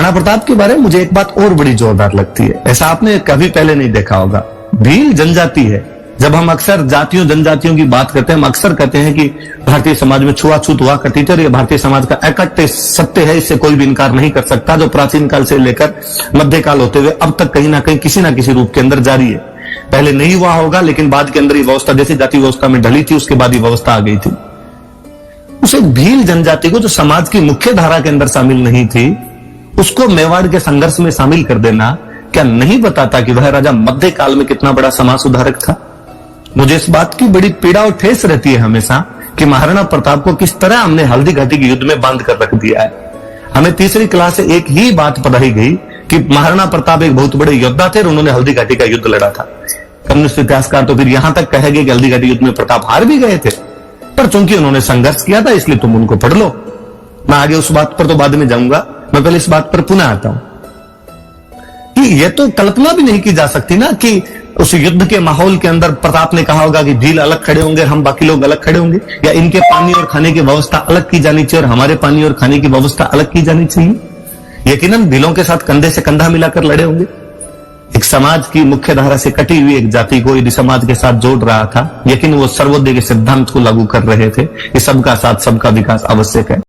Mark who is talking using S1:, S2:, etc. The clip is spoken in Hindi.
S1: महाराणा प्रताप के बारे में मुझे एक बात और बड़ी जोरदार लगती है, ऐसा आपने कभी पहले नहीं देखा होगा। भील जनजाति है। जब हम अक्सर जातियों जनजातियों की बात करते हैं, हम अक्सर कहते हैं कि भारतीय समाज में छुआछूत हुआ करती थी और ये भारतीय समाज का अकट्ट सत्य है, इससे कोई भी इनकार नहीं कर सकता, जो प्राचीन काल से लेकर मध्यकाल होते हुए अब तक कहीं ना कहीं किसी ना किसी रूप के अंदर जारी है। पहले नहीं हुआ होगा, लेकिन बाद के अंदर ये व्यवस्था जैसे जाति व्यवस्था में ढली थी, उसके बाद ये व्यवस्था आ गई थी। उसे भील जनजाति को, जो समाज की मुख्य धारा के अंदर शामिल नहीं थी, उसको मेवाड़ के संघर्ष में शामिल कर देना क्या नहीं बताता कि वह राजा मध्यकाल में कितना बड़ा समाज सुधारक था। मुझे इस बात की बड़ी पीड़ा और ठेस रहती है हमेशा कि महाराणा प्रताप को किस तरह हमने हल्दी घाटी के युद्ध में बांध कर रख दिया है। हमें तीसरी क्लास से एक ही बात पढ़ाई गई कि महाराणा प्रताप एक बहुत बड़े योद्धा थे और उन्होंने हल्दी घाटी का युद्ध लड़ा था। कम्युनिस्ट इतिहासकार तो फिर यहां तक कहेंगे कि हल्दी घाटी युद्ध में प्रताप हार भी गए थे, पर चूंकि उन्होंने संघर्ष किया था इसलिए तुम उनको पढ़ लो। मैं आगे उस बात पर तो बाद में जाऊंगा, मैं पहले इस बात पर पुनः आता हूं कि यह तो कल्पना भी नहीं की जा सकती ना कि उस युद्ध के माहौल के अंदर प्रताप ने कहा होगा कि भील अलग खड़े होंगे, हम बाकी लोग अलग खड़े होंगे, या इनके पानी और खाने की व्यवस्था अलग की जानी चाहिए और हमारे पानी और खाने की व्यवस्था अलग की जानी चाहिए। यकीनन भीलों के साथ कंधे से कंधा मिलाकर लड़े होंगे। एक समाज की मुख्य धारा से कटी हुई एक जाति को यदि समाज के साथ जोड़ रहा था, लेकिन वो सर्वोदय के सिद्धांत को लागू कर रहे थे कि सबका साथ सबका विकास आवश्यक है।